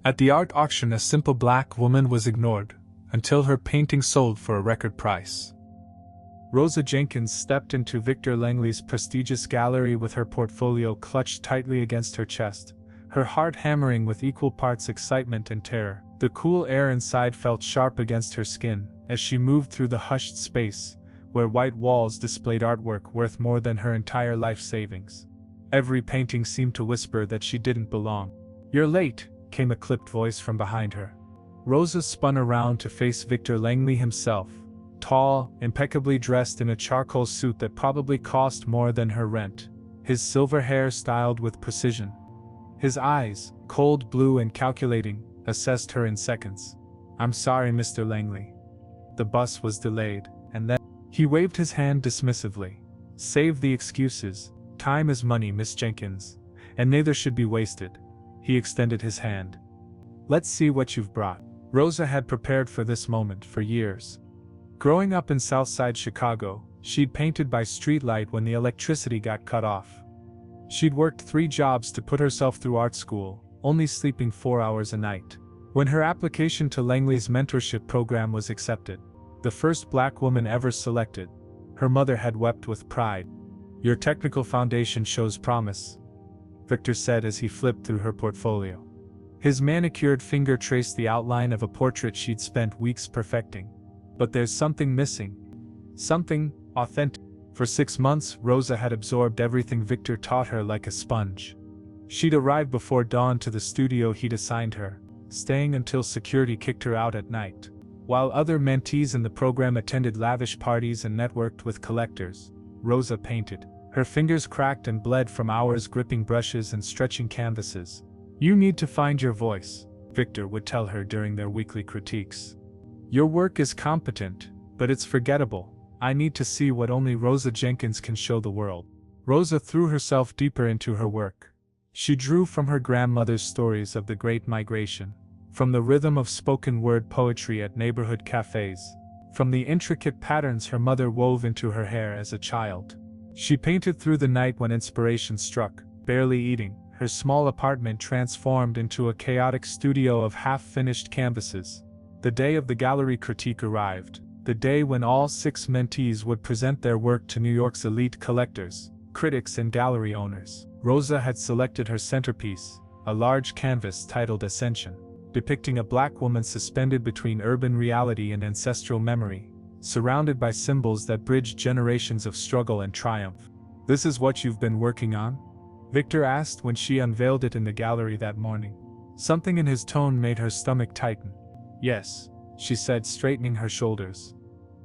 At the art auction, a simple black woman was ignored, until her painting sold for a record price. Rosa Jenkins stepped into Victor Langley's prestigious gallery with her portfolio clutched tightly against her chest, her heart hammering with equal parts excitement and terror. The cool air inside felt sharp against her skin as she moved through the hushed space, where white walls displayed artwork worth more than her entire life savings. Every painting seemed to whisper that she didn't belong. "You're late," came a clipped voice from behind her. Rosa spun around to face Victor Langley himself, tall, impeccably dressed in a charcoal suit that probably cost more than her rent, his silver hair styled with precision. His eyes, cold blue and calculating, assessed her in seconds. "I'm sorry, Mr. Langley. The bus was delayed," and then he waved his hand dismissively. "Save the excuses. Time is money, Miss Jenkins, and neither should be wasted." He extended his hand. "Let's see what you've brought." Rosa had prepared for this moment for years. Growing up in Southside Chicago, she'd painted by streetlight when the electricity got cut off. She'd worked 3 jobs to put herself through art school, only sleeping 4 hours a night. When her application to Langley's mentorship program was accepted, the first black woman ever selected, her mother had wept with pride. "Your technical foundation shows promise," Victor said as he flipped through her portfolio. His manicured finger traced the outline of a portrait she'd spent weeks perfecting. "But there's something missing. Something authentic." For 6 months, Rosa had absorbed everything Victor taught her like a sponge. She'd arrived before dawn to the studio he'd assigned her, staying until security kicked her out at night. While other mentees in the program attended lavish parties and networked with collectors, Rosa painted. Her fingers cracked and bled from hours gripping brushes and stretching canvases. "You need to find your voice," Victor would tell her during their weekly critiques. "Your work is competent, but it's forgettable. I need to see what only Rosa Jenkins can show the world." Rosa threw herself deeper into her work. She drew from her grandmother's stories of the Great Migration, from the rhythm of spoken word poetry at neighborhood cafes, from the intricate patterns her mother wove into her hair as a child. She painted through the night when inspiration struck, barely eating, her small apartment transformed into a chaotic studio of half-finished canvases. The day of the gallery critique arrived, the day when all 6 mentees would present their work to New York's elite collectors, critics and gallery owners. Rosa had selected her centerpiece, a large canvas titled Ascension, depicting a black woman suspended between urban reality and ancestral memory, surrounded by symbols that bridged generations of struggle and triumph. "This is what you've been working on?" Victor asked when she unveiled it in the gallery that morning. Something in his tone made her stomach tighten. "Yes," she said, straightening her shoulders.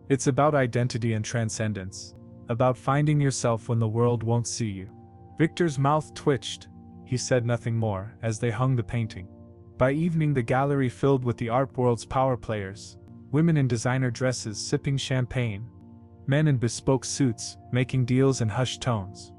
"It's about identity and transcendence, about finding yourself when the world won't see you." Victor's mouth twitched. He said nothing more as they hung the painting. By evening, the gallery filled with the art world's power players, women in designer dresses sipping champagne, men in bespoke suits making deals in hushed tones.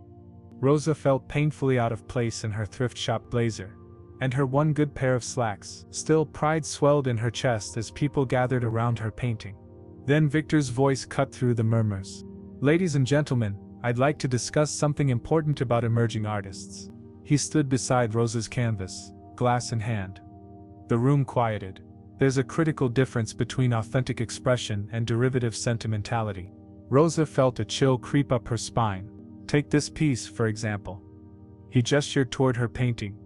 Rosa felt painfully out of place in her thrift shop blazer, and her one good pair of slacks. Still, pride swelled in her chest as people gathered around her painting. Then Victor's voice cut through the murmurs. "Ladies and gentlemen, I'd like to discuss something important about emerging artists." He stood beside Rosa's canvas, glass in hand. The room quieted. There's a critical difference between authentic expression and derivative sentimentality. Rosa felt a chill creep up her spine. "Take this piece, for example." He gestured toward her painting.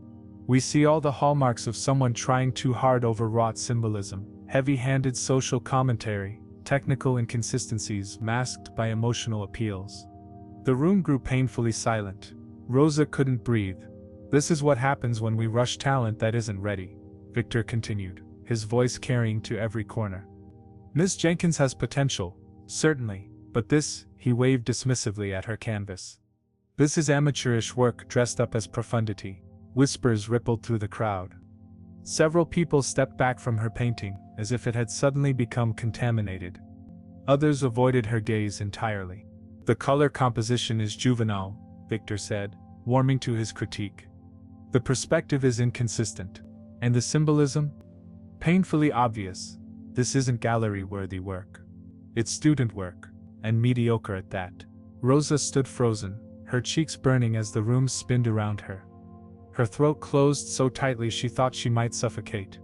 "We see all the hallmarks of someone trying too hard over wrought symbolism, heavy-handed social commentary, technical inconsistencies masked by emotional appeals." The room grew painfully silent. Rosa couldn't breathe. "This is what happens when we rush talent that isn't ready," Victor continued, his voice carrying to every corner. "Miss Jenkins has potential, certainly, but this," he waved dismissively at her canvas. "This is amateurish work dressed up as profundity." Whispers rippled through the crowd. Several people stepped back from her painting, as if it had suddenly become contaminated. Others avoided her gaze entirely. "The color composition is juvenile," Victor said, warming to his critique. "The perspective is inconsistent. And the symbolism? Painfully obvious. This isn't gallery-worthy work. It's student work, and mediocre at that." Rosa stood frozen, her cheeks burning as the room spinned around her. Her throat closed so tightly she thought she might suffocate.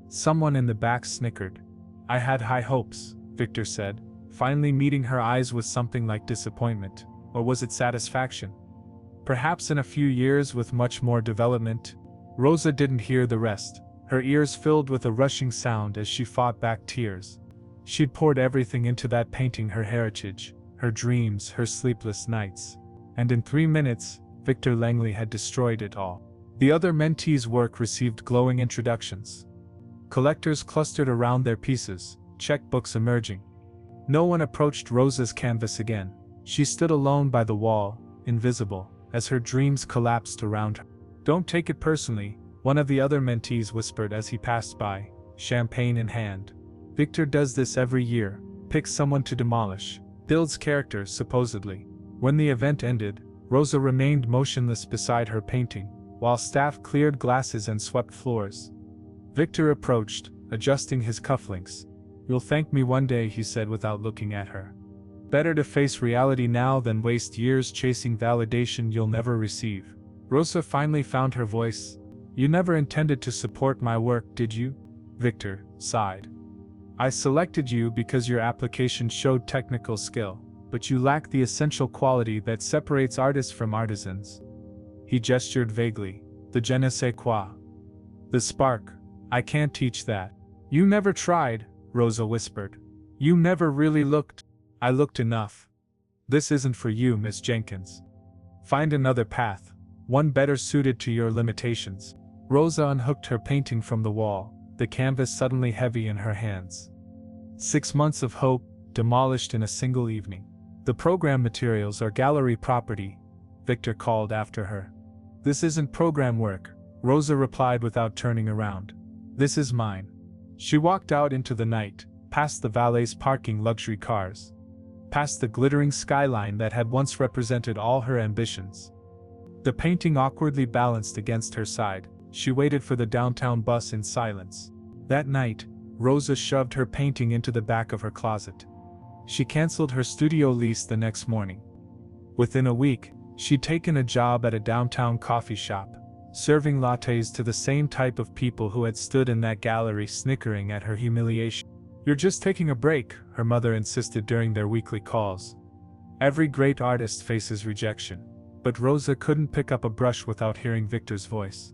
Someone in the back snickered. "I had high hopes," Victor said, finally meeting her eyes with something like disappointment. Or was it satisfaction? Perhaps in a few years with much more development. Rosa didn't hear the rest. Her ears filled with a rushing sound as she fought back tears. She'd poured everything into that painting, her heritage, her dreams, her sleepless nights. And in 3 minutes, Victor Langley had destroyed it all. The other mentees' work received glowing introductions. Collectors clustered around their pieces, checkbooks emerging. No one approached Rosa's canvas again. She stood alone by the wall, invisible, as her dreams collapsed around her. "Don't take it personally," one of the other mentees whispered as he passed by, champagne in hand. "Victor does this every year, picks someone to demolish, builds characters supposedly." When the event ended, Rosa remained motionless beside her painting, while staff cleared glasses and swept floors. Victor approached, adjusting his cufflinks. "You'll thank me one day," he said without looking at her. "Better to face reality now than waste years chasing validation you'll never receive." Rosa finally found her voice. "You never intended to support my work, did you?" Victor sighed. "I selected you because your application showed technical skill, but you lack the essential quality that separates artists from artisans." He gestured vaguely. "The je ne sais quoi. The spark. I can't teach that." "You never tried," Rosa whispered. "You never really looked." "I looked enough. This isn't for you, Miss Jenkins. Find another path, one better suited to your limitations." Rosa unhooked her painting from the wall, the canvas suddenly heavy in her hands. 6 months of hope, demolished in a single evening. "The program materials are gallery property," Victor called after her. "This isn't program work," Rosa replied without turning around. "This is mine." She walked out into the night, past the valet's parking luxury cars, past the glittering skyline that had once represented all her ambitions. The painting awkwardly balanced against her side. She waited for the downtown bus in silence. That night, Rosa shoved her painting into the back of her closet. She canceled her studio lease the next morning. Within a week, she'd taken a job at a downtown coffee shop, serving lattes to the same type of people who had stood in that gallery snickering at her humiliation. "You're just taking a break," her mother insisted during their weekly calls. Every great artist faces rejection. But Rosa couldn't pick up a brush without hearing Victor's voice.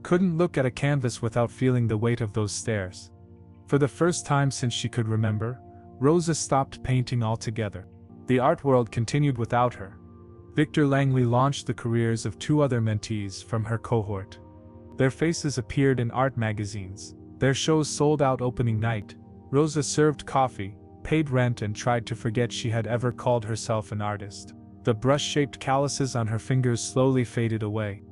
Couldn't look at a canvas without feeling the weight of those stares. For the first time since she could remember, Rosa stopped painting altogether. The art world continued without her. Victor Langley launched the careers of 2 other mentees from her cohort. Their faces appeared in art magazines. Their shows sold out opening night. Rosa served coffee, paid rent, and tried to forget she had ever called herself an artist. The brush-shaped calluses on her fingers slowly faded away.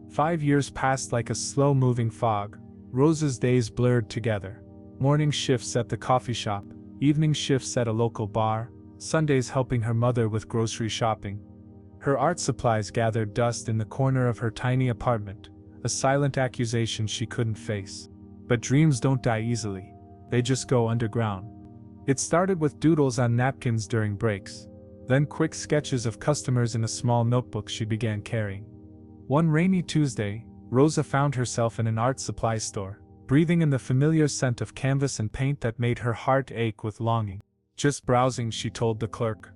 5 years passed like a slow-moving fog. Rosa's days blurred together. Morning shifts at the coffee shop, evening shifts at a local bar, Sundays helping her mother with grocery shopping. Her art supplies gathered dust in the corner of her tiny apartment, a silent accusation she couldn't face. But dreams don't die easily. They just go underground. It started with doodles on napkins during breaks. Then quick sketches of customers in a small notebook she began carrying. One rainy Tuesday, Rosa found herself in an art supply store, breathing in the familiar scent of canvas and paint that made her heart ache with longing. "Just browsing," she told the clerk.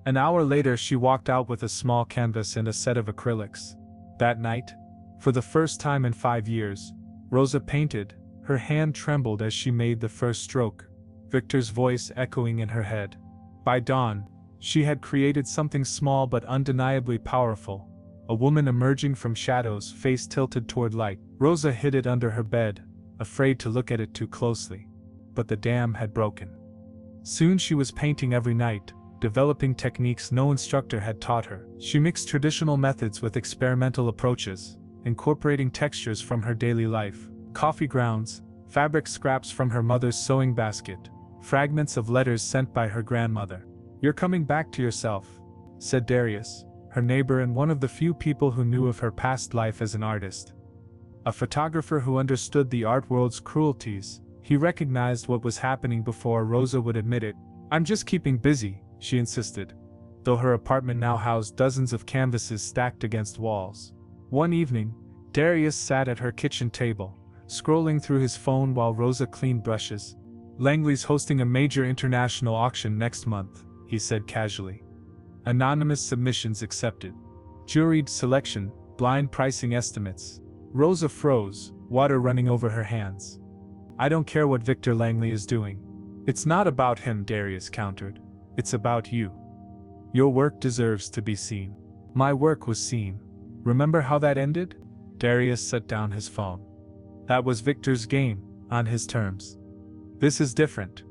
An hour later she walked out with a small canvas and a set of acrylics. That night, for the first time in 5 years, Rosa painted. Her hand trembled as she made the first stroke, Victor's voice echoing in her head. By dawn, she had created something small but undeniably powerful. A woman emerging from shadows, face tilted toward light. Rosa hid it under her bed, afraid to look at it too closely. But the dam had broken. Soon she was painting every night, developing techniques no instructor had taught her. She mixed traditional methods with experimental approaches, incorporating textures from her daily life, coffee grounds, fabric scraps from her mother's sewing basket, fragments of letters sent by her grandmother. "You're coming back to yourself," said Darius, her neighbor and one of the few people who knew of her past life as an artist. A photographer who understood the art world's cruelties. He recognized what was happening before Rosa would admit it. "I'm just keeping busy," she insisted, though her apartment now housed dozens of canvases stacked against walls. One evening, Darius sat at her kitchen table, scrolling through his phone while Rosa cleaned brushes. "Langley's hosting a major international auction next month," he said casually. "Anonymous submissions accepted. Juried selection, blind pricing estimates." Rosa froze, water running over her hands. "I don't care what Victor Langley is doing. It's not about him," Darius countered. "It's about you. Your work deserves to be seen." "My work was seen. Remember how that ended?" Darius set down his phone. "That was Victor's game, on his terms. This is different.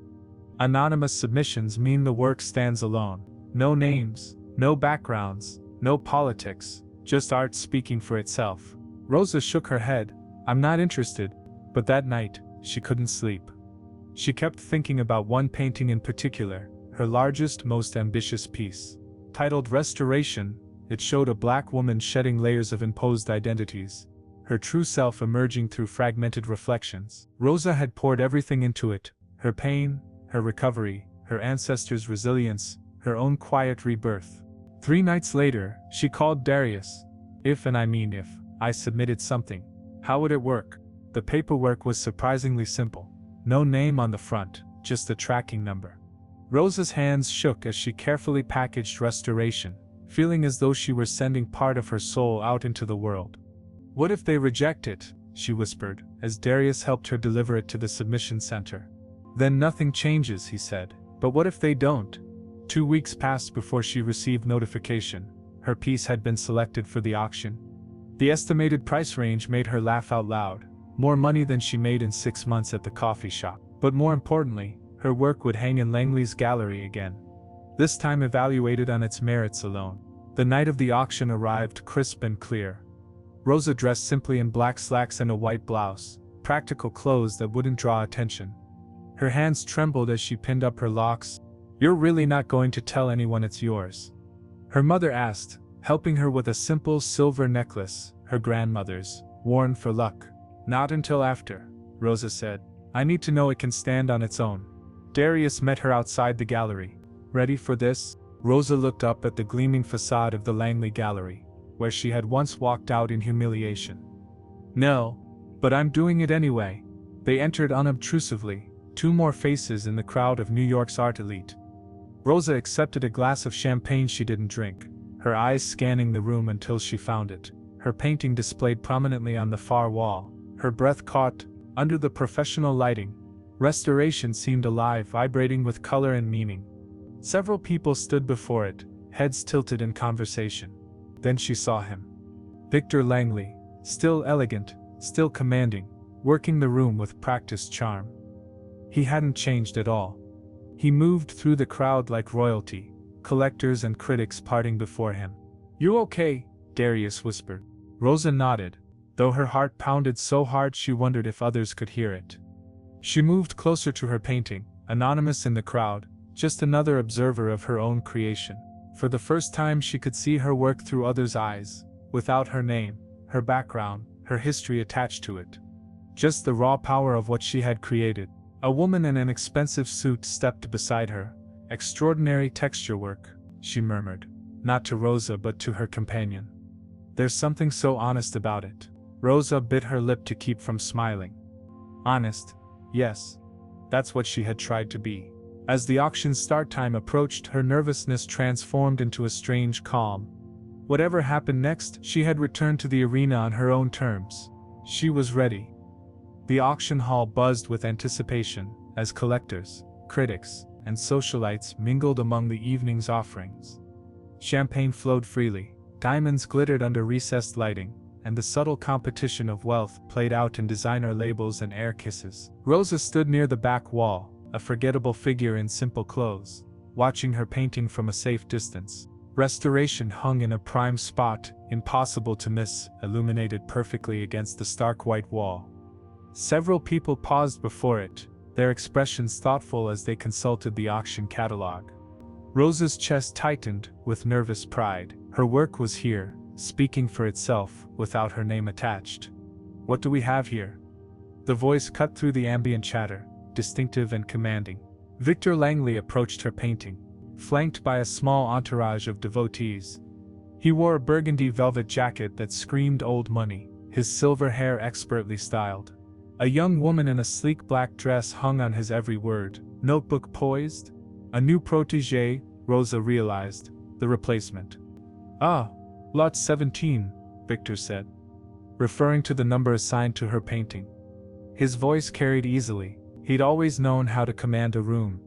Anonymous submissions mean the work stands alone. No names, no backgrounds, no politics, just art speaking for itself." Rosa shook her head. "I'm not interested," but that night, she couldn't sleep. She kept thinking about one painting in particular, her largest, most ambitious piece. Titled Restoration, it showed a black woman shedding layers of imposed identities, her true self emerging through fragmented reflections. Rosa had poured everything into it, her pain, her recovery, her ancestors' resilience, her own quiet rebirth. 3 nights later, she called Darius. If I submitted something, how would it work? The paperwork was surprisingly simple. No name on the front, just a tracking number. Rosa's hands shook as she carefully packaged Restoration, feeling as though she were sending part of her soul out into the world. "What if they reject it?" she whispered, as Darius helped her deliver it to the submission center. "Then nothing changes," he said. "But what if they don't?" 2 weeks passed before she received notification. Her piece had been selected for the auction. The estimated price range made her laugh out loud. More money than she made in 6 months at the coffee shop. But more importantly, her work would hang in Langley's gallery again. This time evaluated on its merits alone. The night of the auction arrived crisp and clear. Rosa dressed simply in black slacks and a white blouse, practical clothes that wouldn't draw attention. Her hands trembled as she pinned up her locks. "You're really not going to tell anyone it's yours?" her mother asked, helping her with a simple silver necklace, her grandmother's, worn for luck. "Not until after," Rosa said. "I need to know it can stand on its own." Darius met her outside the gallery. "Ready for this?" Rosa looked up at the gleaming facade of the Langley Gallery, where she had once walked out in humiliation. "No, but I'm doing it anyway." They entered unobtrusively, 2 more faces in the crowd of New York's art elite. Rosa accepted a glass of champagne she didn't drink, her eyes scanning the room until she found it. Her painting displayed prominently on the far wall, her breath caught, under the professional lighting. Restoration seemed alive, vibrating with color and meaning. Several people stood before it, heads tilted in conversation. Then she saw him. Victor Langley, still elegant, still commanding, working the room with practiced charm. He hadn't changed at all. He moved through the crowd like royalty, collectors and critics parting before him. "You okay?" Darius whispered. Rosa nodded, though her heart pounded so hard she wondered if others could hear it. She moved closer to her painting, anonymous in the crowd, just another observer of her own creation. For the first time she could see her work through others' eyes, without her name, her background, her history attached to it. Just the raw power of what she had created. A woman in an expensive suit stepped beside her. "Extraordinary texture work," she murmured, not to Rosa but to her companion. "There's something so honest about it." Rosa bit her lip to keep from smiling. Honest? Yes. That's what she had tried to be. As the auction start time approached, her nervousness transformed into a strange calm. Whatever happened next, she had returned to the arena on her own terms. She was ready. The auction hall buzzed with anticipation, as collectors, critics, and socialites mingled among the evening's offerings. Champagne flowed freely, diamonds glittered under recessed lighting, and the subtle competition of wealth played out in designer labels and air kisses. Rosa stood near the back wall, a forgettable figure in simple clothes, watching her painting from a safe distance. Restoration hung in a prime spot, impossible to miss, illuminated perfectly against the stark white wall. Several people paused before it, their expressions thoughtful as they consulted the auction catalog. Rosa's chest tightened with nervous pride. Her work was here, speaking for itself, without her name attached. "What do we have here?" The voice cut through the ambient chatter, distinctive and commanding. Victor Langley approached her painting, flanked by a small entourage of devotees. He wore a burgundy velvet jacket that screamed old money, his silver hair expertly styled. A young woman in a sleek black dress hung on his every word, notebook poised. A new protégé, Rosa realized, the replacement. Ah, lot 17, Victor said, referring to the number assigned to her painting. His voice carried easily, he'd always known how to command a room.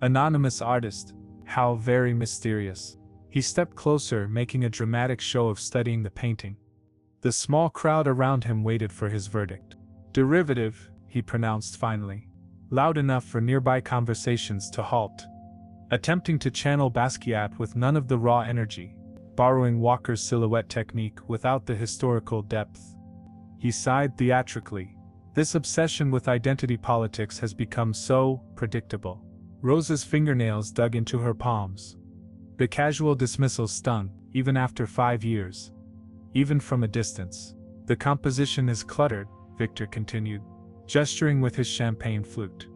Anonymous artist, how very mysterious. He stepped closer, making a dramatic show of studying the painting. The small crowd around him waited for his verdict. Derivative, he pronounced finally, loud enough for nearby conversations to halt. Attempting to channel Basquiat with none of the raw energy, borrowing Walker's silhouette technique without the historical depth. He sighed theatrically. This obsession with identity politics has become so predictable. Rosa's fingernails dug into her palms. The casual dismissal stung, even after 5 years. Even from a distance. The composition is cluttered, Victor continued, gesturing with his champagne flute.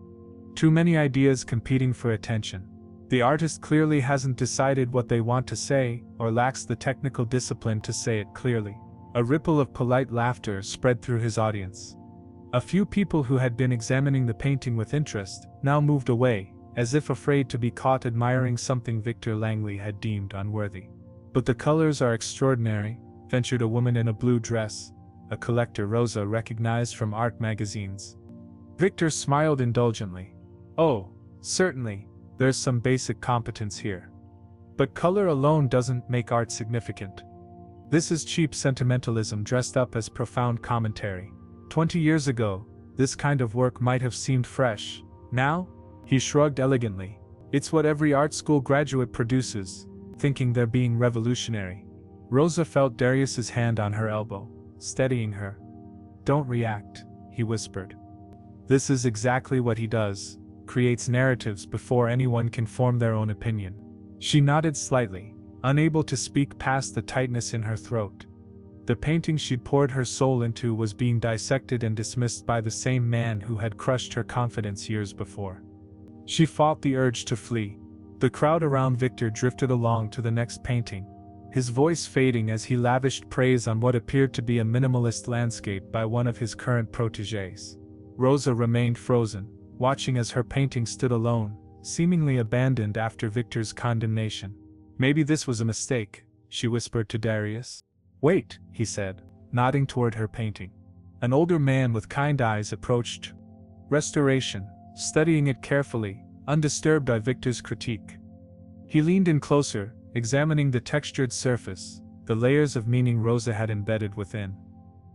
Too many ideas competing for attention. The artist clearly hasn't decided what they want to say, or lacks the technical discipline to say it clearly. A ripple of polite laughter spread through his audience. A few people who had been examining the painting with interest now moved away, as if afraid to be caught admiring something Victor Langley had deemed unworthy. But the colors are extraordinary, ventured a woman in a blue dress, a collector Rosa recognized from art magazines. Victor smiled indulgently. Oh, certainly, there's some basic competence here. But color alone doesn't make art significant. This is cheap sentimentalism dressed up as profound commentary. 20 years ago, this kind of work might have seemed fresh. Now? He shrugged elegantly. It's what every art school graduate produces, thinking they're being revolutionary. Rosa felt Darius's hand on her elbow, steadying her. Don't react, he whispered. This is exactly what he does, creates narratives before anyone can form their own opinion. She nodded slightly, unable to speak past the tightness in her throat. The painting she'd poured her soul into was being dissected and dismissed by the same man who had crushed her confidence years before. She fought the urge to flee. The crowd around Victor drifted along to the next painting, his voice fading as he lavished praise on what appeared to be a minimalist landscape by one of his current protégés. Rosa remained frozen, watching as her painting stood alone, seemingly abandoned after Victor's condemnation. Maybe this was a mistake, she whispered to Darius. Wait, he said, nodding toward her painting. An older man with kind eyes approached. Restoration, studying it carefully, undisturbed by Victor's critique. He leaned in closer, examining the textured surface, the layers of meaning Rosa had embedded within.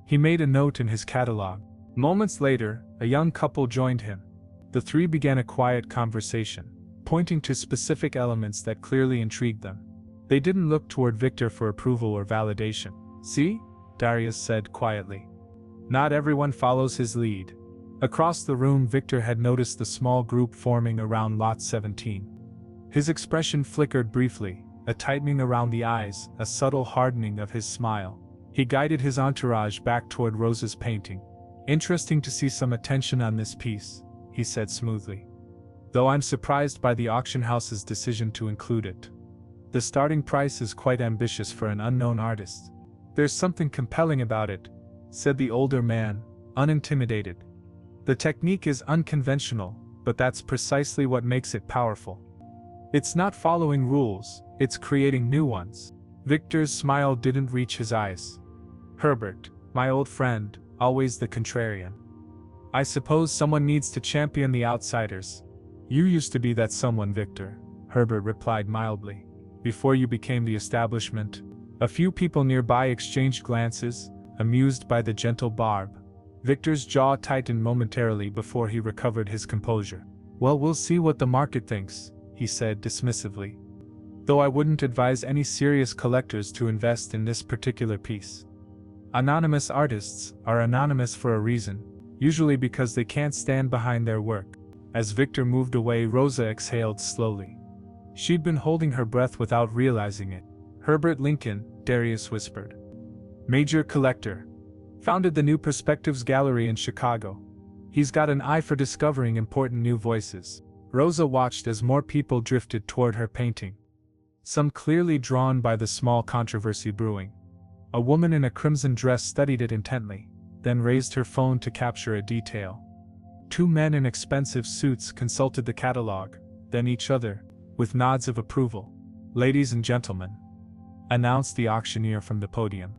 He made a note in his catalog. Moments later, a young couple joined him. The three began a quiet conversation, pointing to specific elements that clearly intrigued them. They didn't look toward Victor for approval or validation. See? Darius said quietly. Not everyone follows his lead. Across the room, Victor had noticed the small group forming around lot 17. His expression flickered briefly, a tightening around the eyes, a subtle hardening of his smile. He guided his entourage back toward Rosa's painting. Interesting to see some attention on this piece, he said smoothly. Though I'm surprised by the auction house's decision to include it. The starting price is quite ambitious for an unknown artist. There's something compelling about it, said the older man, unintimidated. The technique is unconventional, but that's precisely what makes it powerful. It's not following rules, it's creating new ones. Victor's smile didn't reach his eyes. Herbert, my old friend, always the contrarian. I suppose someone needs to champion the outsiders. You used to be that someone, Victor, Herbert replied mildly. Before you became the establishment. A few people nearby exchanged glances, amused by the gentle barb. Victor's jaw tightened momentarily before he recovered his composure. Well, we'll see what the market thinks, he said dismissively. Though I wouldn't advise any serious collectors to invest in this particular piece. Anonymous artists are anonymous for a reason, usually because they can't stand behind their work. As Victor moved away, Rosa exhaled slowly. She'd been holding her breath without realizing it. Herbert Lincoln, Darius whispered. Major collector. Founded the New Perspectives Gallery in Chicago. He's got an eye for discovering important new voices. Rosa watched as more people drifted toward her painting. Some clearly drawn by the small controversy brewing. A woman in a crimson dress studied it intently, then raised her phone to capture a detail. Two men in expensive suits consulted the catalog, then each other, with nods of approval. "Ladies and gentlemen," announced the auctioneer from the podium,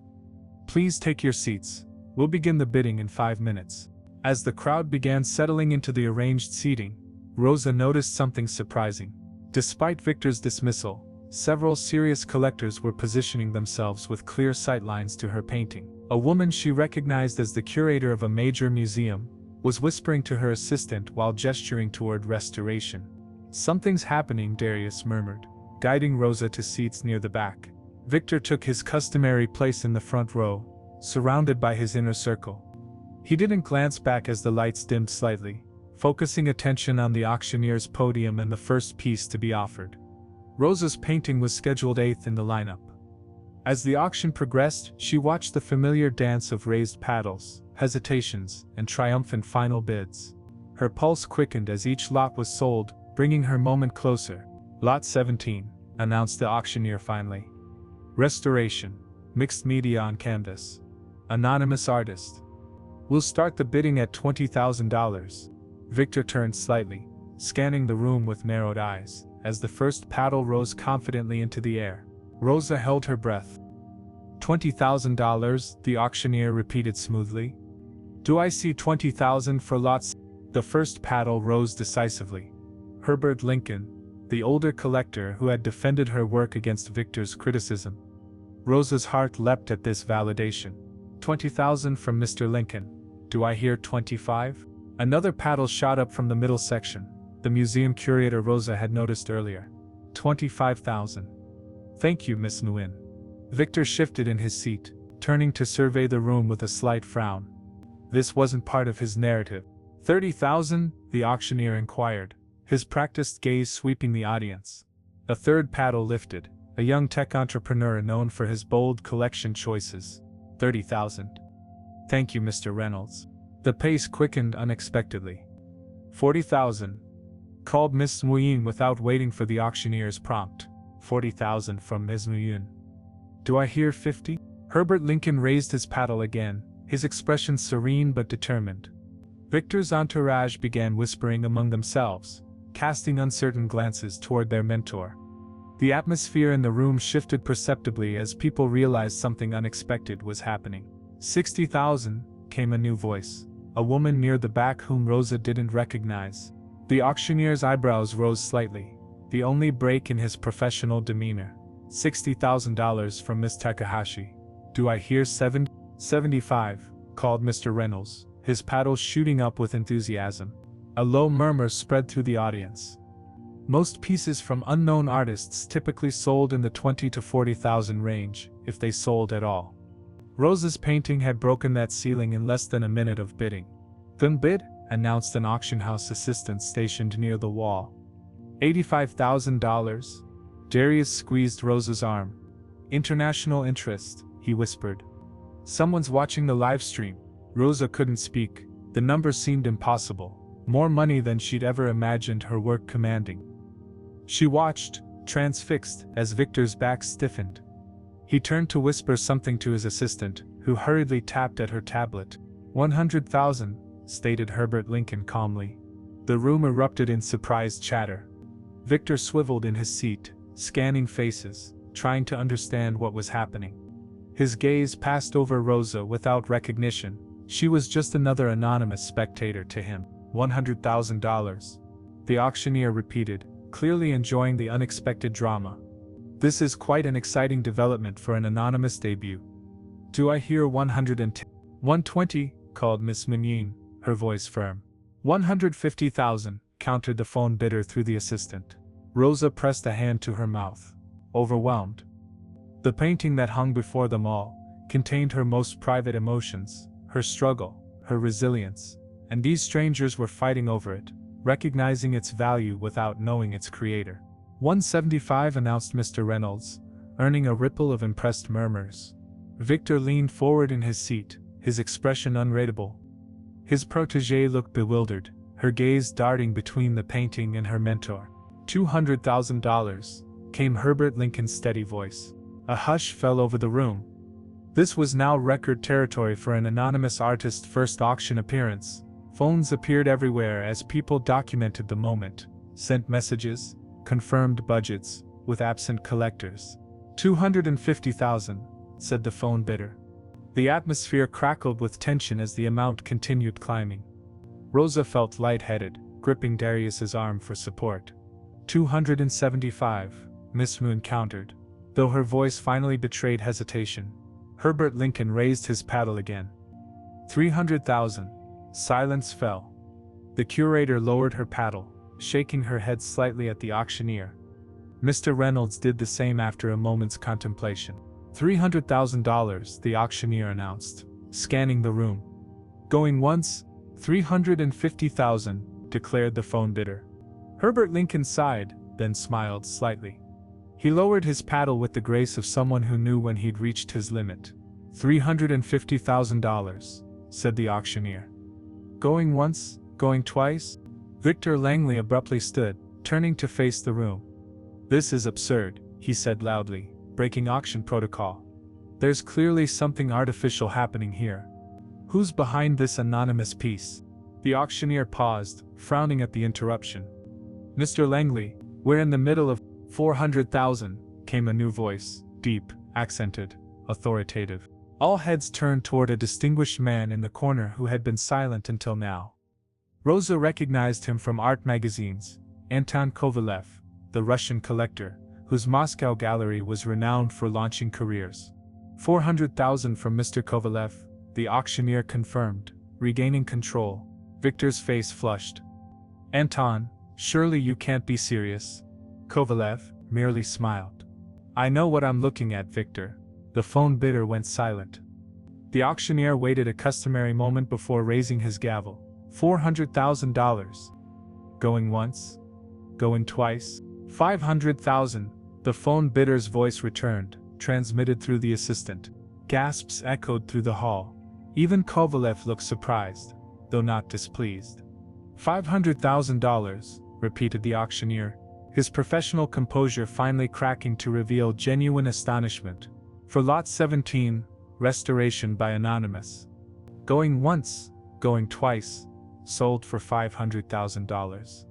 "please take your seats. We'll begin the bidding in 5 minutes." As the crowd began settling into the arranged seating, Rosa noticed something surprising. Despite Victor's dismissal, several serious collectors were positioning themselves with clear sightlines to her painting. A woman she recognized as the curator of a major museum was whispering to her assistant while gesturing toward restoration. "Something's happening," Darius murmured, guiding Rosa to seats near the back. Victor took his customary place in the front row, surrounded by his inner circle. He didn't glance back as the lights dimmed slightly, focusing attention on the auctioneer's podium and the first piece to be offered. Rosa's painting was scheduled 8th in the lineup. As the auction progressed, she watched the familiar dance of raised paddles, hesitations, and triumphant final bids. Her pulse quickened as each lot was sold, bringing her moment closer. "Lot 17, announced the auctioneer finally. "Restoration, mixed media on canvas. Anonymous artist. We'll start the bidding at $20,000. Victor turned slightly, scanning the room with narrowed eyes, as the first paddle rose confidently into the air. Rosa held her breath. $20,000, the auctioneer repeated smoothly. "Do I see 20,000 for lots?" The first paddle rose decisively. Herbert Lincoln, the older collector who had defended her work against Victor's criticism. Rosa's heart leapt at this validation. 20,000 from Mr. Lincoln. "Do I hear 25? Another paddle shot up from the middle section, the museum curator Rosa had noticed earlier. 25,000. "Thank you, Miss Nguyen." Victor shifted in his seat, turning to survey the room with a slight frown. This wasn't part of his narrative. 30,000, the auctioneer inquired, his practiced gaze sweeping the audience. A third paddle lifted, a young tech entrepreneur known for his bold collection choices. 30,000. "Thank you, Mr. Reynolds." The pace quickened unexpectedly. 40,000. Called Miss Nguyen without waiting for the auctioneer's prompt. 40,000 from Ms. Nguyen. "Do I hear 50? Herbert Lincoln raised his paddle again, his expression serene but determined. Victor's entourage began whispering among themselves, casting uncertain glances toward their mentor. The atmosphere in the room shifted perceptibly as people realized something unexpected was happening. 60,000, came a new voice, a woman near the back whom Rosa didn't recognize. The auctioneer's eyebrows rose slightly, the only break in his professional demeanor. $60,000 from Miss Takahashi. "Do I hear 75, called Mr. Reynolds, his paddle shooting up with enthusiasm. A low murmur spread through the audience. Most pieces from unknown artists typically sold in the 20 to 40,000 range, if they sold at all. Rosa's painting had broken that ceiling in less than a minute of bidding. "Then bid," announced an auction house assistant stationed near the wall. $85,000. Darius squeezed Rosa's arm. "International interest," he whispered. "Someone's watching the live stream." Rosa couldn't speak. The number seemed impossible. More money than she'd ever imagined her work commanding. She watched, transfixed, as Victor's back stiffened. He turned to whisper something to his assistant, who hurriedly tapped at her tablet. 100,000, stated Herbert Lincoln calmly. The room erupted in surprised chatter. Victor swiveled in his seat, scanning faces, trying to understand what was happening. His gaze passed over Rosa without recognition. She was just another anonymous spectator to him. $100,000. The auctioneer repeated, clearly enjoying the unexpected drama. "This is quite an exciting development for an anonymous debut." "Do I hear 110? 120, called Miss Nguyen, her voice firm. 150,000, countered the phone bidder through the assistant. Rosa pressed a hand to her mouth, overwhelmed. The painting that hung before them all contained her most private emotions, her struggle, her resilience, and these strangers were fighting over it, recognizing its value without knowing its creator. 175, announced Mr. Reynolds, earning a ripple of impressed murmurs. Victor leaned forward in his seat, his expression unreadable. His protégée looked bewildered, her gaze darting between the painting and her mentor. $200,000, came Herbert Lincoln's steady voice. A hush fell over the room. This was now record territory for an anonymous artist's first auction appearance. Phones appeared everywhere as people documented the moment, sent messages, confirmed budgets, with absent collectors. 250,000, said the phone bidder. The atmosphere crackled with tension as the amount continued climbing. Rosa felt lightheaded, gripping Darius's arm for support. 275, Miss Moon countered, though her voice finally betrayed hesitation. Herbert Lincoln raised his paddle again. 300,000. Silence fell. The curator lowered her paddle, shaking her head slightly at the auctioneer. Mr. Reynolds did the same after a moment's contemplation. $300,000, the auctioneer announced, scanning the room. Going once, 350,000, declared the phone bidder. Herbert Lincoln sighed, then smiled slightly. He lowered his paddle with the grace of someone who knew when he'd reached his limit. $350,000, said the auctioneer. Going once, going twice? Victor Langley abruptly stood, turning to face the room. This is absurd, he said loudly, breaking auction protocol. There's clearly something artificial happening here. Who's behind this anonymous piece? The auctioneer paused, frowning at the interruption. Mr. Langley, we're in the middle of 400,000, came a new voice, deep, accented, authoritative. All heads turned toward a distinguished man in the corner who had been silent until now. Rosa recognized him from art magazines, Anton Kovalev, the Russian collector, whose Moscow gallery was renowned for launching careers. 400,000 from Mr. Kovalev, the auctioneer confirmed, regaining control. Victor's face flushed. Anton, surely you can't be serious. Kovalev merely smiled. I know what I'm looking at, Victor. The phone bidder went silent. The auctioneer waited a customary moment before raising his gavel. $400,000. Going once? Going twice? 500,000. The phone bidder's voice returned, transmitted through the assistant. Gasps echoed through the hall. Even Kovalev looked surprised, though not displeased. $500,000, repeated the auctioneer, his professional composure finally cracking to reveal genuine astonishment. For lot 17, restoration by Anonymous. Going once, going twice, sold for $500,000.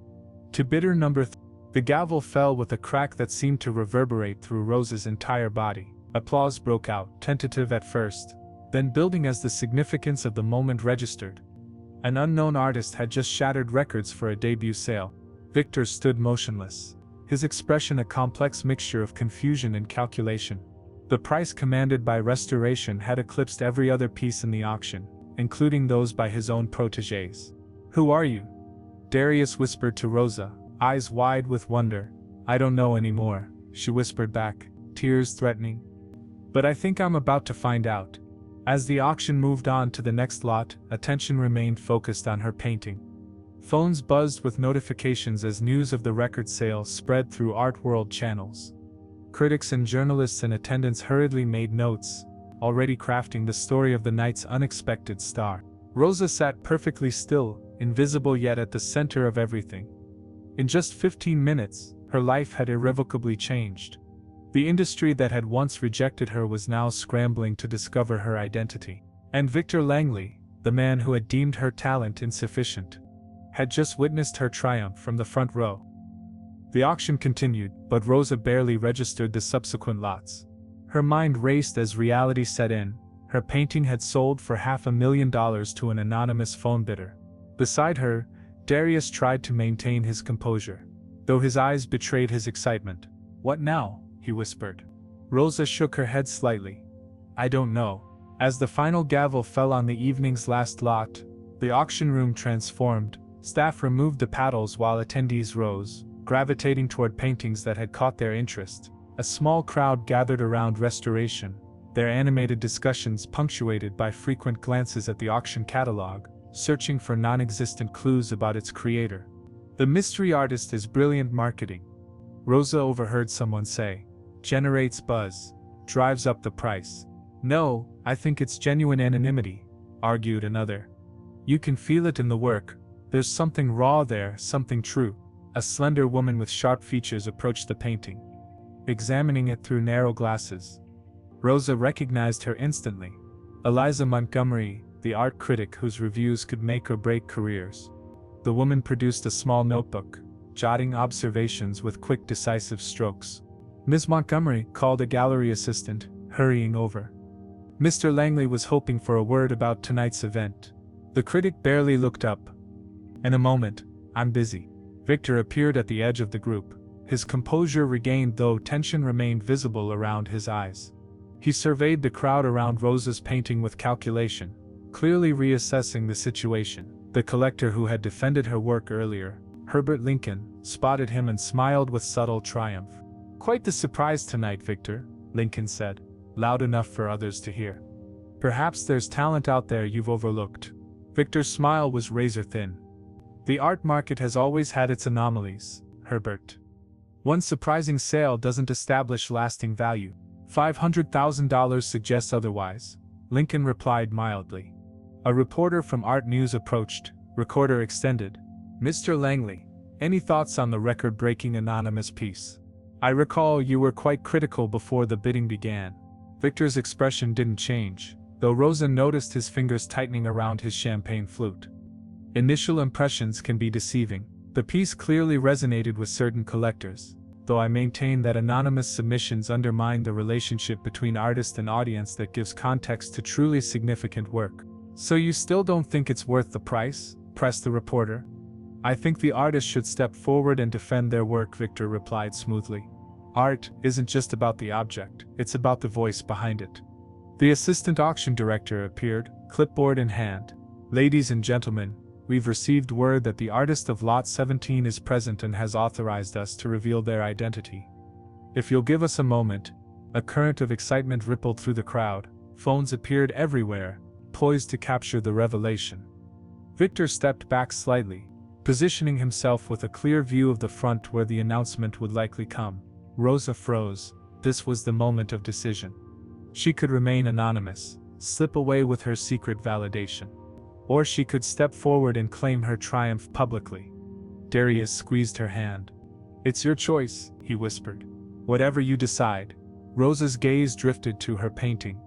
To bidder number 3, the gavel fell with a crack that seemed to reverberate through Rosa's entire body. Applause broke out, tentative at first, then building as the significance of the moment registered. An unknown artist had just shattered records for a debut sale. Victor stood motionless, his expression a complex mixture of confusion and calculation. The price commanded by restoration had eclipsed every other piece in the auction, including those by his own protégés. Who are you? Darius whispered to Rosa, eyes wide with wonder. I don't know anymore, she whispered back, tears threatening. But I think I'm about to find out. As the auction moved on to the next lot, attention remained focused on her painting. Phones buzzed with notifications as news of the record sale spread through art world channels. Critics and journalists in attendance hurriedly made notes, already crafting the story of the night's unexpected star. Rosa sat perfectly still, invisible yet at the center of everything. In just 15 minutes, her life had irrevocably changed. The industry that had once rejected her was now scrambling to discover her identity. And Victor Langley, the man who had deemed her talent insufficient, had just witnessed her triumph from the front row. The auction continued, but Rosa barely registered the subsequent lots. Her mind raced as reality set in. Her painting had sold for $500,000 to an anonymous phone bidder. Beside her, Darius tried to maintain his composure, though his eyes betrayed his excitement. What now? He whispered. Rosa shook her head slightly. I don't know. As the final gavel fell on the evening's last lot, the auction room transformed. Staff removed the paddles while attendees rose, gravitating toward paintings that had caught their interest. A small crowd gathered around restoration, their animated discussions punctuated by frequent glances at the auction catalog, searching for non-existent clues about its creator. The mystery artist is brilliant marketing, Rosa overheard someone say. Generates buzz, drives up the price. No, I think it's genuine anonymity, argued another. You can feel it in the work. There's something raw there, something true. A slender woman with sharp features approached the painting, examining it through narrow glasses. Rosa recognized her instantly. Eliza Montgomery, the art critic whose reviews could make or break careers. The woman produced a small notebook, jotting observations with quick, decisive strokes. Ms. Montgomery called a gallery assistant, hurrying over. Mr. Langley was hoping for a word about tonight's event. The critic barely looked up. In a moment, I'm busy. Victor appeared at the edge of the group, his composure regained though tension remained visible around his eyes. He surveyed the crowd around Rosa's painting with calculation, clearly reassessing the situation. The collector who had defended her work earlier, Herbert Lincoln, spotted him and smiled with subtle triumph. "Quite the surprise tonight, Victor," Lincoln said, loud enough for others to hear. "Perhaps there's talent out there you've overlooked." Victor's smile was razor-thin. "The art market has always had its anomalies, Herbert. One surprising sale doesn't establish lasting value. $500,000 suggests otherwise," Lincoln replied mildly. A reporter from Art News approached, recorder extended. "Mr. Langley, any thoughts on the record-breaking anonymous piece? I recall you were quite critical before the bidding began." Victor's expression didn't change, though Rosa noticed his fingers tightening around his champagne flute. Initial impressions can be deceiving. The piece clearly resonated with certain collectors, though I maintain that anonymous submissions undermine the relationship between artist and audience that gives context to truly significant work. "So you still don't think it's worth the price?" pressed the reporter. "I think the artist should step forward and defend their work," Victor replied smoothly. "Art isn't just about the object, it's about the voice behind it." The assistant auction director appeared, clipboard in hand. "Ladies and gentlemen, we've received word that the artist of Lot 17 is present and has authorized us to reveal their identity. If you'll give us a moment." A current of excitement rippled through the crowd. Phones appeared everywhere, poised to capture the revelation. Victor stepped back slightly, positioning himself with a clear view of the front where the announcement would likely come. Rosa froze. This was the moment of decision. She could remain anonymous, slip away with her secret validation. Or she could step forward and claim her triumph publicly. Darius squeezed her hand. "It's your choice," he whispered. "Whatever you decide." Rosa's gaze drifted to her painting,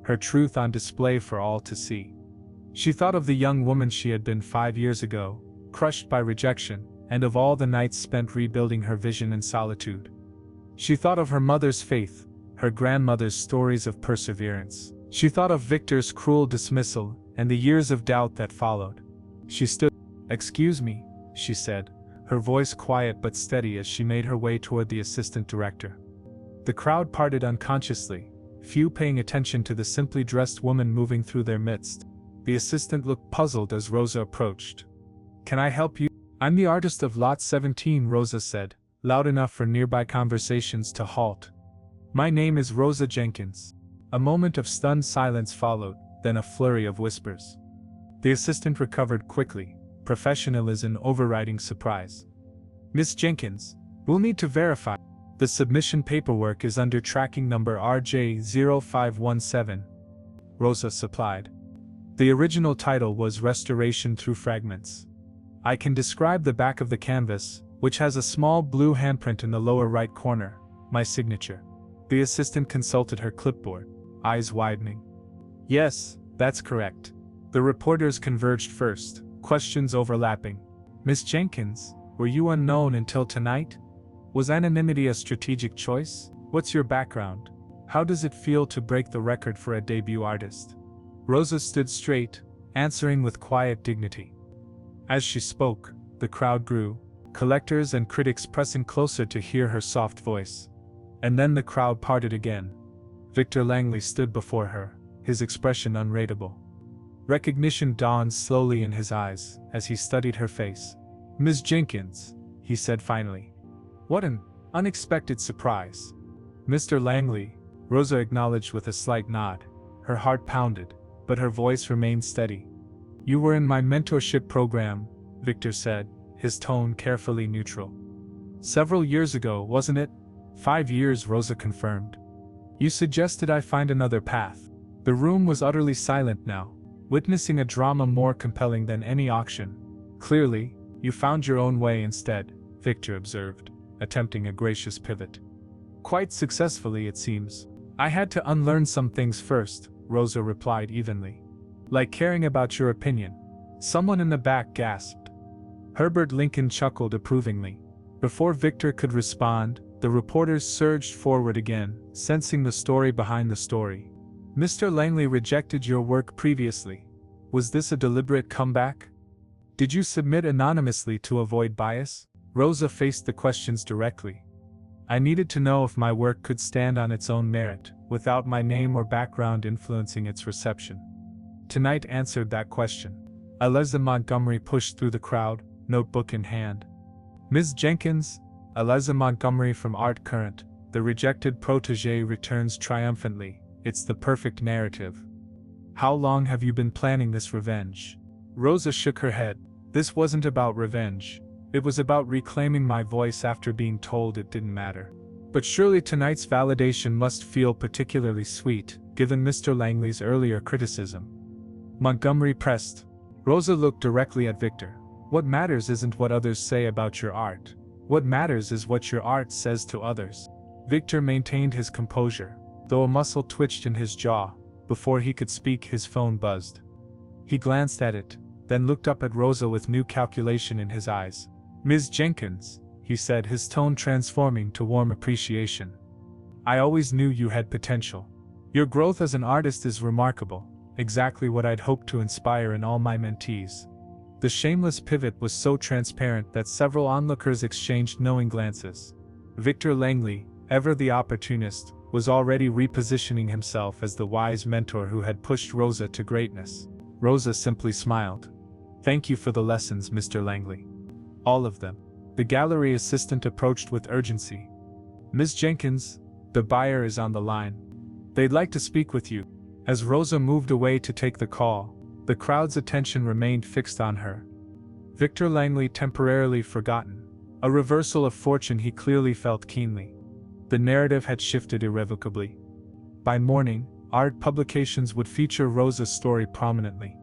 her truth on display for all to see. She thought of the young woman she had been 5 years ago, crushed by rejection, and of all the nights spent rebuilding her vision in solitude. She thought of her mother's faith, her grandmother's stories of perseverance. She thought of Victor's cruel dismissal, and the years of doubt that followed. She stood. "Excuse me," she said, her voice quiet but steady as she made her way toward the assistant director. The crowd parted unconsciously, few paying attention to the simply dressed woman moving through their midst. The assistant looked puzzled as Rosa approached. "Can I help you?" "I'm the artist of Lot 17, Rosa said, loud enough for nearby conversations to halt. "My name is Rosa Jenkins." A moment of stunned silence followed, then a flurry of whispers. The assistant recovered quickly, professionalism overriding surprise. "Miss Jenkins, we'll need to verify. The submission paperwork is under tracking number RJ0517. Rosa supplied. The original title was Restoration Through Fragments. "I can describe the back of the canvas, which has a small blue handprint in the lower right corner, my signature." The assistant consulted her clipboard, eyes widening. "Yes, that's correct." The reporters converged first, questions overlapping. "Miss Jenkins, were you unknown until tonight? Was anonymity a strategic choice? What's your background? How does it feel to break the record for a debut artist?" Rosa stood straight, answering with quiet dignity. As she spoke, the crowd grew, collectors and critics pressing closer to hear her soft voice. And then the crowd parted again. Victor Langley stood before her, his expression unreadable. Recognition dawned slowly in his eyes as he studied her face. "Ms. Jenkins," he said finally. "What an unexpected surprise." "Mr. Langley," Rosa acknowledged with a slight nod. Her heart pounded, but her voice remained steady. "You were in my mentorship program," Victor said, his tone carefully neutral. "Several years ago, wasn't it?" 5 years, Rosa confirmed. "You suggested I find another path." The room was utterly silent now, witnessing a drama more compelling than any auction. "Clearly, you found your own way instead," Victor observed, attempting a gracious pivot. "Quite successfully, it seems." I had to unlearn some things first, Rosa replied evenly. Like caring about your opinion. Someone in the back gasped. Herbert Lincoln chuckled approvingly. Before Victor could respond, the reporters surged forward again, sensing the story behind the story. Mr. Langley rejected your work previously. Was this a deliberate comeback? Did you submit anonymously to avoid bias? Rosa faced the questions directly. I needed to know if my work could stand on its own merit, without my name or background influencing its reception. Tonight answered that question. Eliza Montgomery pushed through the crowd, notebook in hand. Ms. Jenkins, Eliza Montgomery from Art Current, the rejected protege returns triumphantly. It's the perfect narrative. How long have you been planning this revenge? Rosa shook her head. This wasn't about revenge. It was about reclaiming my voice after being told it didn't matter. But surely tonight's validation must feel particularly sweet, given Mr. Langley's earlier criticism. Montgomery pressed. Rosa looked directly at Victor. What matters isn't what others say about your art. What matters is what your art says to others. Victor maintained his composure, though a muscle twitched in his jaw. Before he could speak, his phone buzzed. He glanced at it, then looked up at Rosa with new calculation in his eyes. Ms. Jenkins, he said, his tone transforming to warm appreciation. I always knew you had potential. Your growth as an artist is remarkable, exactly what I'd hoped to inspire in all my mentees. The shameless pivot was so transparent that several onlookers exchanged knowing glances. Victor Langley, ever the opportunist, was already repositioning himself as the wise mentor who had pushed Rosa to greatness. Rosa simply smiled. Thank you for the lessons, Mr. Langley. All of them. The gallery assistant approached with urgency. Ms. Jenkins, the buyer is on the line. They'd like to speak with you. As Rosa moved away to take the call, the crowd's attention remained fixed on her. Victor Langley temporarily forgotten. A reversal of fortune he clearly felt keenly. The narrative had shifted irrevocably. By morning, art publications would feature Rosa's story prominently.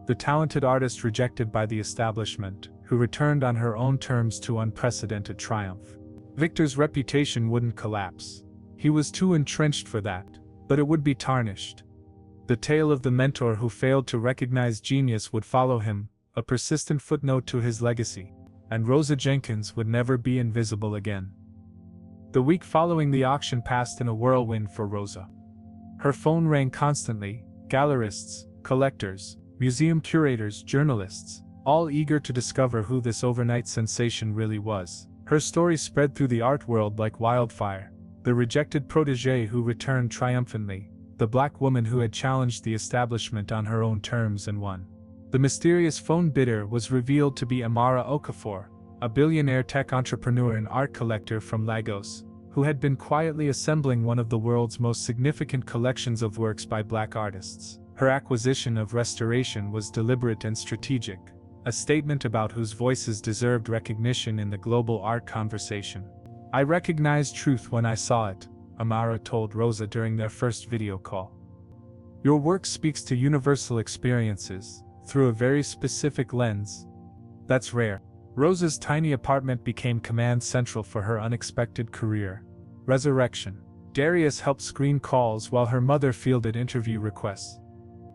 The talented artist rejected by the establishment, who returned on her own terms to unprecedented triumph. Victor's reputation wouldn't collapse. He was too entrenched for that, but it would be tarnished. The tale of the mentor who failed to recognize genius would follow him, a persistent footnote to his legacy, and Rosa Jenkins would never be invisible again. The week following the auction passed in a whirlwind for Rosa. Her phone rang constantly, gallerists, collectors, museum curators, journalists, all eager to discover who this overnight sensation really was. Her story spread through the art world like wildfire. The rejected protege who returned triumphantly, the black woman who had challenged the establishment on her own terms and won. The mysterious phone bidder was revealed to be Amara Okafor, a billionaire tech entrepreneur and art collector from Lagos, who had been quietly assembling one of the world's most significant collections of works by black artists. Her acquisition of Restoration was deliberate and strategic, a statement about whose voices deserved recognition in the global art conversation. I recognized truth when I saw it, Amara told Rosa during their first video call. Your work speaks to universal experiences, through a very specific lens. That's rare. Rosa's tiny apartment became command central for her unexpected career. Resurrection. Darius helped screen calls while her mother fielded interview requests.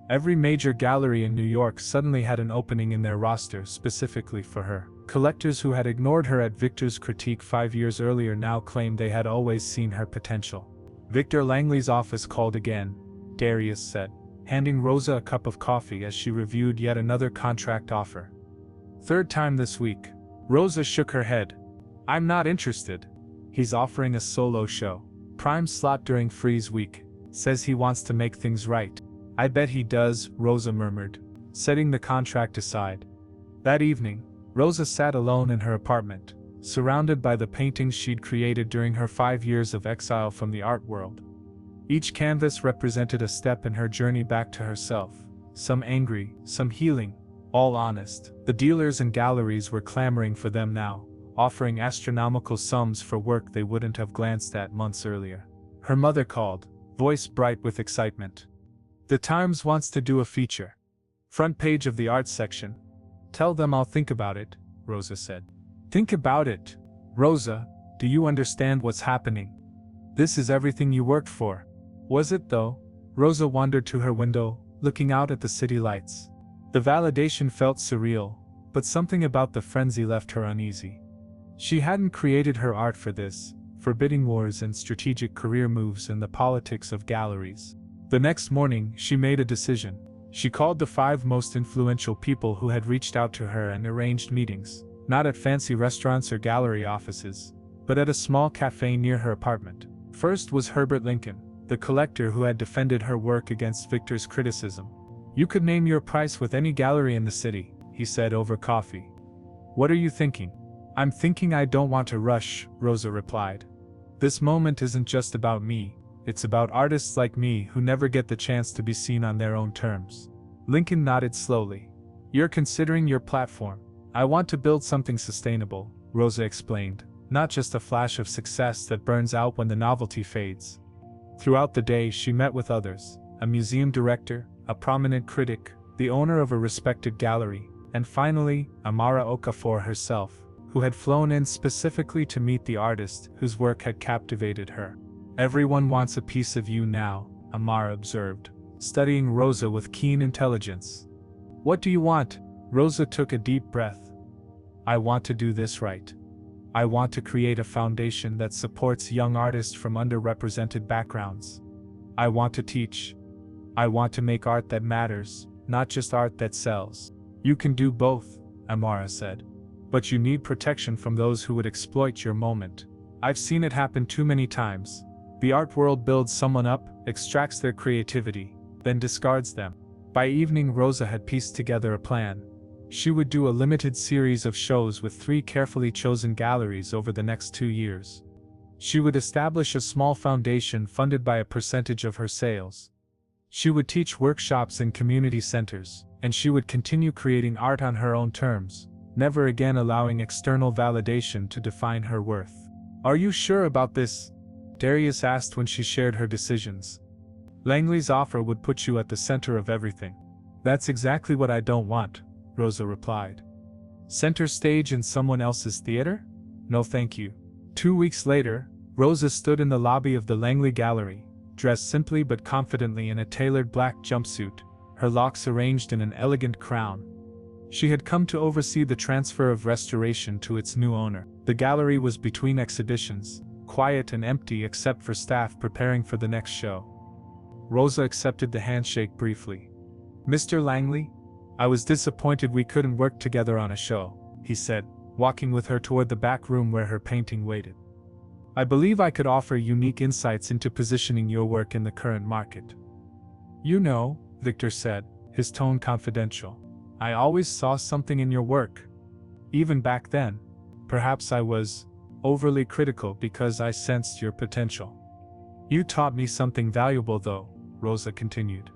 Every major gallery in New York suddenly had an opening in their roster specifically for her. Collectors who had ignored her at Victor's critique 5 years earlier now claimed they had always seen her potential. Victor Langley's office called again, Darius said, handing Rosa a cup of coffee as she reviewed yet another contract offer. Third time this week. Rosa shook her head. I'm not interested. He's offering a solo show. Prime slot during Freeze Week. Says he wants to make things right. I bet he does, Rosa murmured, setting the contract aside. That evening, Rosa sat alone in her apartment, surrounded by the paintings she'd created during her 5 years of exile from the art world. Each canvas represented a step in her journey back to herself, some angry, some healing, all honest. The dealers and galleries were clamoring for them now, offering astronomical sums for work they wouldn't have glanced at months earlier. Her mother called, voice bright with excitement. The Times wants to do a feature. Front page of the art section. Tell them I'll think about it, Rosa said. Think about it. Rosa, do you understand what's happening? This is everything you worked for. Was it though? Rosa wandered to her window, looking out at the city lights. The validation felt surreal, but something about the frenzy left her uneasy. She hadn't created her art for this, for bidding wars and strategic career moves in the politics of galleries. The next morning, she made a decision. She called the 5 most influential people who had reached out to her and arranged meetings, not at fancy restaurants or gallery offices, but at a small cafe near her apartment. First was Herbert Lincoln, the collector who had defended her work against Victor's criticism. "You could name your price with any gallery in the city," he said over coffee. "What are you thinking?" "I'm thinking I don't want to rush," Rosa replied. "This moment isn't just about me. It's about artists like me who never get the chance to be seen on their own terms." Lincoln nodded slowly. "You're considering your platform. I want to build something sustainable," Rosa explained, "not just a flash of success that burns out when the novelty fades." Throughout the day she met with others, a museum director, a prominent critic, the owner of a respected gallery, and finally, Amara Okafor herself, who had flown in specifically to meet the artist whose work had captivated her. "Everyone wants a piece of you now," Amara observed, studying Rosa with keen intelligence. "What do you want?" Rosa took a deep breath. "I want to do this right. I want to create a foundation that supports young artists from underrepresented backgrounds. I want to teach. I want to make art that matters, not just art that sells." "You can do both," Amara said. "But you need protection from those who would exploit your moment. I've seen it happen too many times. The art world builds someone up, extracts their creativity, then discards them." By evening Rosa had pieced together a plan. She would do a limited series of shows with 3 carefully chosen galleries over the next 2 years. She would establish a small foundation funded by a percentage of her sales. She would teach workshops in community centers, and she would continue creating art on her own terms, never again allowing external validation to define her worth. "Are you sure about this?" Darius asked when she shared her decisions. "Langley's offer would put you at the center of everything." "That's exactly what I don't want," Rosa replied. "Center stage in someone else's theater? No thank you." 2 weeks later, Rosa stood in the lobby of the Langley Gallery, dressed simply but confidently in a tailored black jumpsuit, her locks arranged in an elegant crown. She had come to oversee the transfer of restoration to its new owner. The gallery was between exhibitions, quiet and empty except for staff preparing for the next show. Rosa accepted the handshake briefly. "Mr. Langley? I was disappointed we couldn't work together on a show," he said, walking with her toward the back room where her painting waited. "I believe I could offer unique insights into positioning your work in the current market." "You know," Victor said, his tone confidential, "I always saw something in your work. Even back then, perhaps I was overly critical because I sensed your potential. You taught me something valuable though," Rosa continued.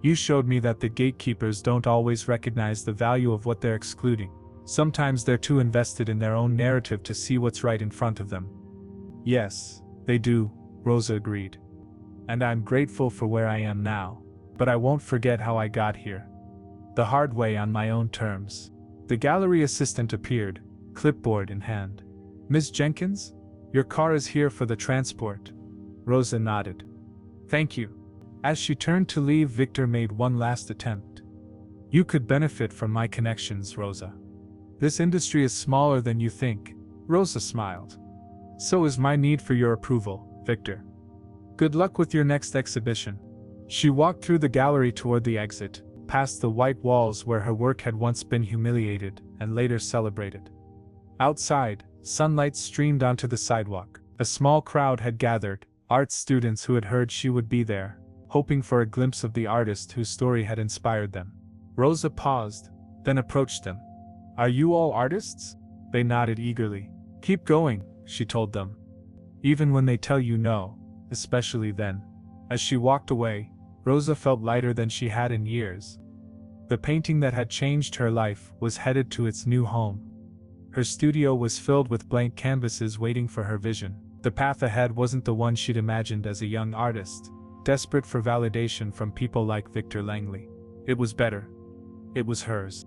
"You showed me that the gatekeepers don't always recognize the value of what they're excluding. Sometimes they're too invested in their own narrative to see what's right in front of them." "Yes, they do," Rosa agreed. "And I'm grateful for where I am now. But I won't forget how I got here. The hard way on my own terms." The gallery assistant appeared, clipboard in hand. "Miss Jenkins? Your car is here for the transport." Rosa nodded. "Thank you." As she turned to leave, Victor made one last attempt. "You could benefit from my connections, Rosa. This industry is smaller than you think." Rosa smiled. "So is my need for your approval, Victor. Good luck with your next exhibition." She walked through the gallery toward the exit, past the white walls where her work had once been humiliated and later celebrated. Outside, sunlight streamed onto the sidewalk. A small crowd had gathered, art students who had heard she would be there, hoping for a glimpse of the artist whose story had inspired them. Rosa paused, then approached them. "Are you all artists?" They nodded eagerly. "Keep going," she told them. "Even when they tell you no, especially then." As she walked away, Rosa felt lighter than she had in years. The painting that had changed her life was headed to its new home. Her studio was filled with blank canvases waiting for her vision. The path ahead wasn't the one she'd imagined as a young artist, desperate for validation from people like Victor Langley. It was better. It was hers.